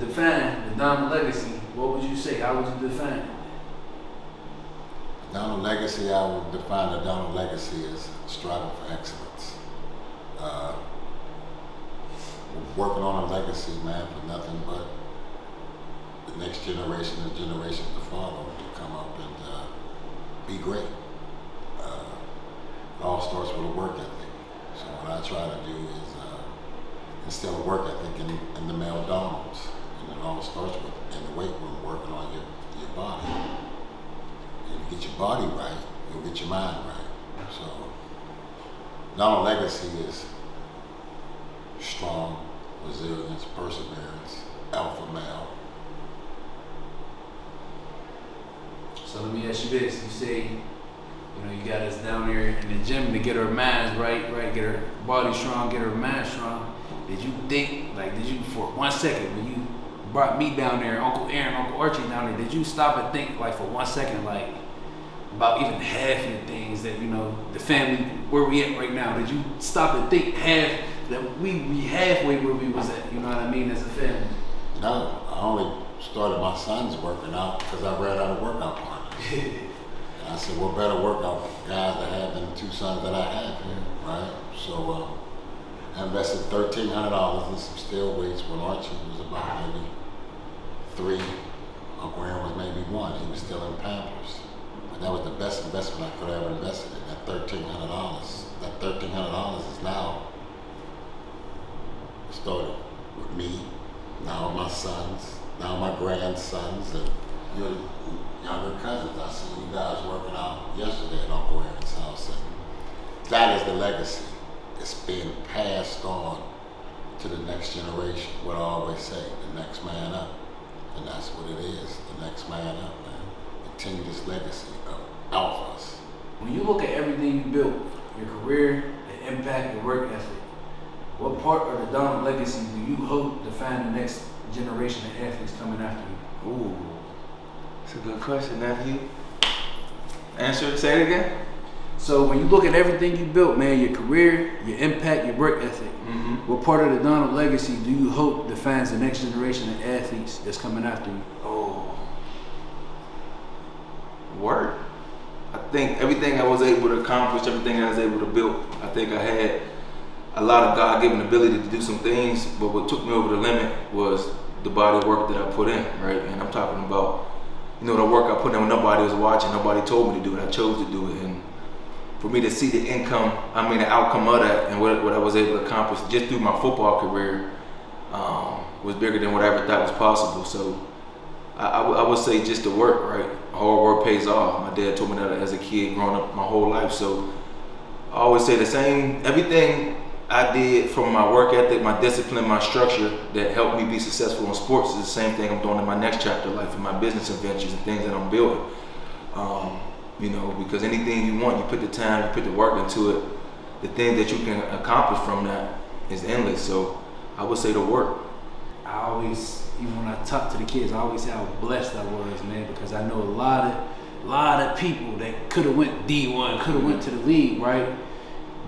define the Donald legacy, what would you say? How would you define it? Donald legacy, I would define the Donald legacy as striving for excellence. Working on a legacy, man, for nothing but the next generation, the generations to follow, to come up and be great. It all starts with a work ethic. So what I try to do is instill a work ethic in the male Donalds. And it all starts with, in the weight room, working on your body. And you get your body right, you'll get your mind right. So Donald legacy is strong, resilience, perseverance, alpha male. So let me ask you this. You say, you got us down there in the gym to get our minds right, get our body strong, get our mind strong. Did you think, for 1 second, when you brought me down there, Uncle Aaron, Uncle Archie down there, did you stop and think, for 1 second, about even half of the things that, the family, where we at right now? Did you stop and think that we halfway where we was at, you know what I mean, as a family? No, I only started my son's working out because I ran out of workout partners. And I said, what better workout guys to have than the two sons that I have here, right? So I invested $1,300 in some steel weights when Archie was about maybe 3. Uncle Aaron was maybe 1. He was still in Pampers. But that was the best investment I could have ever invested in, that $1,300. That $1,300 is now started with me, now my sons, now my grandsons, and your younger cousins. I see you guys working out yesterday at Uncle Aaron's house. And that is the legacy. It's being passed on to the next generation. What I always say, the next man up. And that's what it is, the next man up, man. Continue this legacy of alphas. When you look at everything you built, your career, the impact, your work ethic, what part of the Donald legacy do you hope to find the next generation of athletes coming after you? Ooh, that's a good question, nephew. Answer, say it again. So when you look at everything you built, man, your career, your impact, your work ethic, what part of the Donald legacy do you hope defines the next generation of athletes that's coming after you? Oh, work. I think everything I was able to accomplish, everything I was able to build, I think I had a lot of God-given ability to do some things, but what took me over the limit was the body of work that I put in, right? And I'm talking about, the work I put in when nobody was watching, nobody told me to do it, I chose to do it. And for me to see the the outcome of that and what I was able to accomplish just through my football career was bigger than what I ever thought was possible. So I would say just the work, right? Hard work pays off. My dad told me that as a kid growing up my whole life. So I always say the same, everything I did from my work ethic, my discipline, my structure that helped me be successful in sports is the same thing I'm doing in my next chapter of life, in my business adventures and things that I'm building. Because anything you want, you put the time, you put the work into it, the thing that you can accomplish from that is endless. So I would say the work. I always, even when I talk to the kids, I always say how blessed I was, man, because I know a lot of people that could have went D1, could have went to the league, right?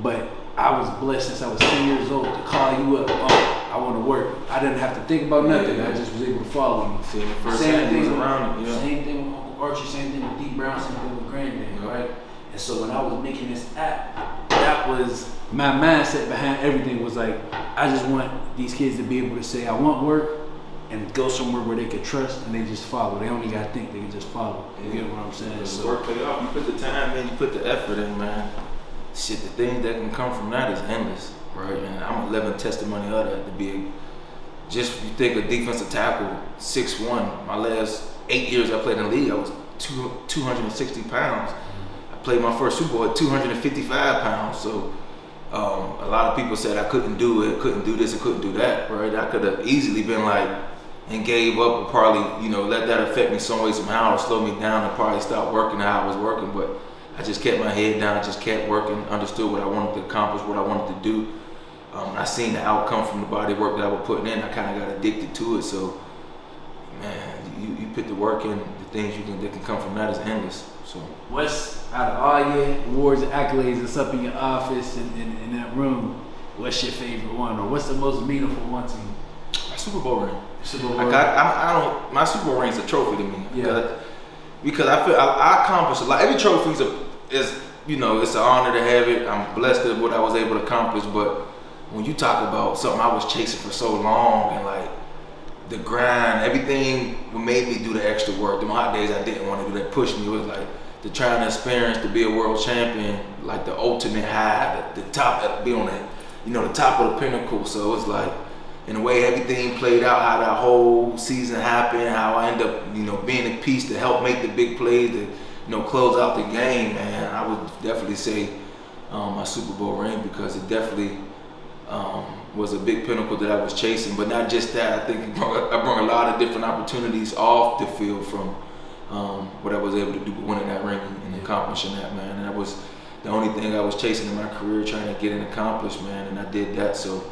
But I was blessed since I was 10 years old to call you up. Oh, I want to work. I didn't have to think about nothing. I just was able to follow you. See, the first same thing with around it, Same thing with Uncle Archie. Same thing with D Brown. Same thing with Granddad, right? And so when I was making this app, that was my mindset behind everything. Was like, I just want these kids to be able to say, I want work, and go somewhere where they could trust and they just follow. They only got to think. They can just follow. You get what I'm saying? So work pay off. You put the time in. You put the effort in, man. Shit, the things that can come from that is endless, right? And I'm a living testimony of that. To be just, you think a defensive tackle, 6'1". My last 8 years I played in the league, I was 260 pounds. I played my first Super Bowl at 255 pounds. So a lot of people said I couldn't do it, couldn't do this, and couldn't do that, right? I could have easily been and gave up, or probably, let that affect me some way, somehow, or slow me down, and probably stop working how I was working. But I just kept my head down, I just kept working, understood what I wanted to accomplish, what I wanted to do. I seen the outcome from the body work that I was putting in. I kind of got addicted to it. So, man, you put the work in, the things that can come from that is endless. So, what's, out of all your awards and accolades that's up in your office and in that room, what's your favorite one, or what's the most meaningful one to you? Super Bowl ring. Super Bowl. Like I don't. My Super Bowl ring is a trophy to me. Yeah. Because I feel I accomplished a lot. Every trophy is you know, it's an honor to have it. I'm blessed at what I was able to accomplish. But when you talk about something I was chasing for so long and like the grind, everything made me do the extra work. The hot days I didn't want to do that pushed me. It was like the trying to experience to be a world champion, like the ultimate high, the top, be on that, you know, the top of the pinnacle. So it's like, in a way, everything played out, how that whole season happened, how I ended up, you know, being a piece to help make the big plays, to, you know, close out the game, man. I would definitely say my Super Bowl ring, because it definitely was a big pinnacle that I was chasing. But not just that, I think I brought a lot of different opportunities off the field from what I was able to do with winning that ring and accomplishing that, man. And that was the only thing I was chasing in my career, trying to get and accomplish, man. And I did that. So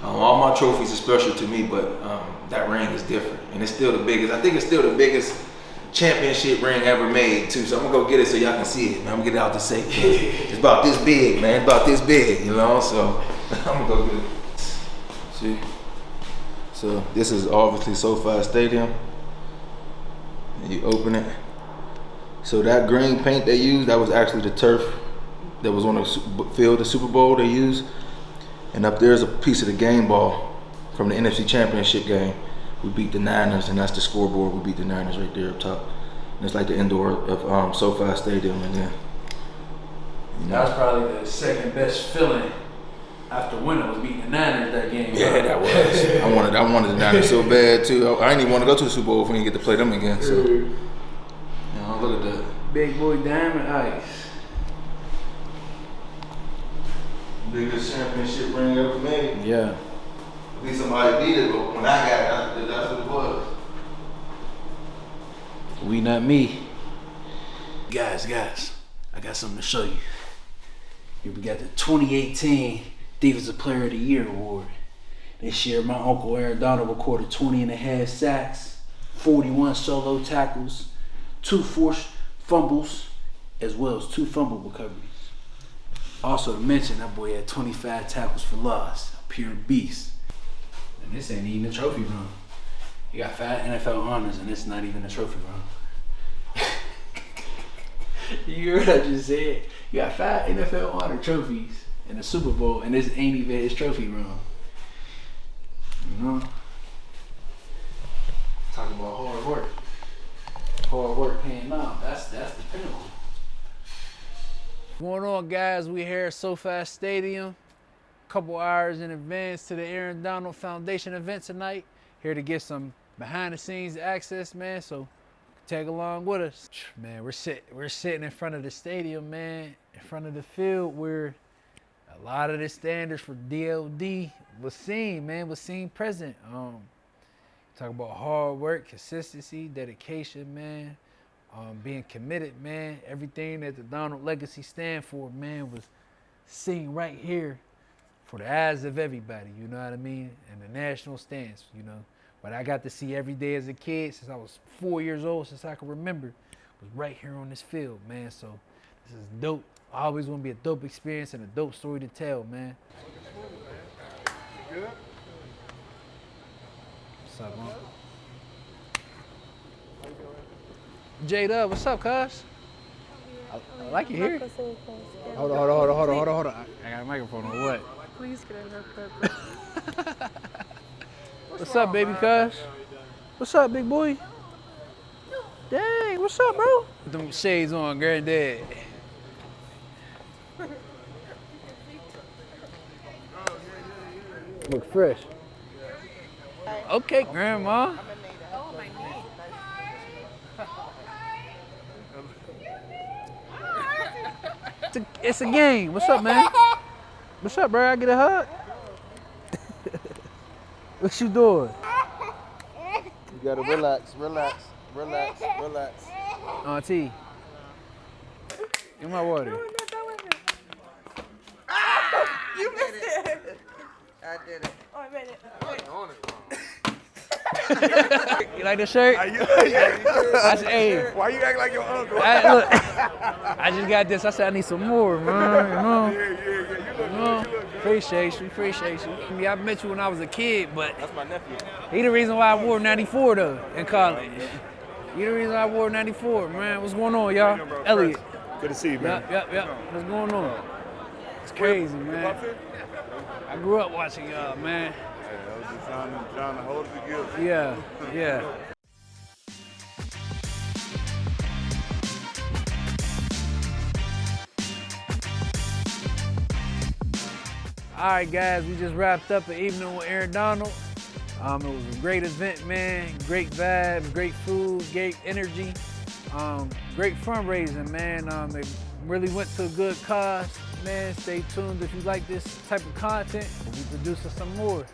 all my trophies are special to me, but that ring is different. And it's still the biggest. I think it's still the biggest championship ring ever made, too. So I'm gonna go get it so y'all can see it, man. I'm gonna get it out to say it's about this big, man. It's about this big, you know? So I'm gonna go get it. See? So this is obviously SoFi Stadium. And you open it. So that green paint they used, that was actually the turf that was on the field, the Super Bowl they used. And up there's a piece of the game ball from the NFC Championship game. We beat the Niners, and that's the scoreboard. We beat the Niners right there up top. And it's like the indoor of SoFi Stadium, and then. That was probably the second best feeling after winning, was beating the Niners that game. Yeah, that was. I wanted the Niners so bad too. I didn't even want to go to the Super Bowl if we didn't get to play them again. So, you know, look at that. Big boy diamond ice. Biggest championship ring ever made. Yeah. At least somebody beat it, but when I got it, that's what it was. We not me. Guys, I got something to show you. Here we got the 2018 Defensive Player of the Year award. This year, my uncle Aaron Donald recorded 20 and a half sacks, 41 solo tackles, 2 forced fumbles, as well as 2 fumble recoveries. Also to mention, that boy had 25 tackles for loss, a pure beast. And this ain't even a trophy room. He got 5 NFL honors, and it's not even a trophy room. You heard what I just said? You got 5 NFL honor trophies in the Super Bowl, and this ain't even his trophy room. You know? Talking about hard work. Hard work paying off. That's the pinnacle. What's going on, guys? We here at SoFi Stadium. A couple hours in advance to the Aaron Donald Foundation event tonight. Here to get some behind the scenes access, man. So tag along with us. Man, we're sitting in front of the stadium, man. In front of the field where a lot of the standards for DLD was seen, man, was seen present. Talk about hard work, consistency, dedication, man. Being committed, man. Everything that the Donald legacy stand for, man, was seen right here for the eyes of everybody, you know what I mean? And the national stance, you know. But I got to see every day as a kid since I was 4 years old, since I can remember, was right here on this field, man. So this is dope. I always want to be a dope experience and a dope story to tell, man. Good? What's up, man? J-Dub, what's up, cuz? I like you here. Hold on. I got a microphone or what? Please get a haircut. What's up, baby cuz? What's up, big boy? Dang, what's up, bro? Put them shades on, granddad. Look fresh. Okay, grandma. Oh, my knee. It's a game. What's up, man? What's up, bro? I get a hug? What you doing? You gotta relax. Auntie. Give my water. You missed it. I did it. Oh, I made it. You like the shirt? I said, hey. Why you act like your uncle? Look, I just got this. I said I need some more, man. You know? Yeah. You look good. Appreciate you, appreciate you. I mean, I met you when I was a kid, but That's my nephew. he the reason why I wore 94 though in college. He the reason I wore 94, man. What's going on, y'all? Elliot. Good to see you, man. Yep. What's going on? It's crazy, man. I grew up watching y'all, man. I was just trying to hold it together. Yeah. All right, guys, we just wrapped up an evening with Aaron Donald. It was a great event, man. Great vibes, great food, great energy, great fundraising, man. It really went to a good cause, man. Stay tuned if you like this type of content. We'll be producing some more.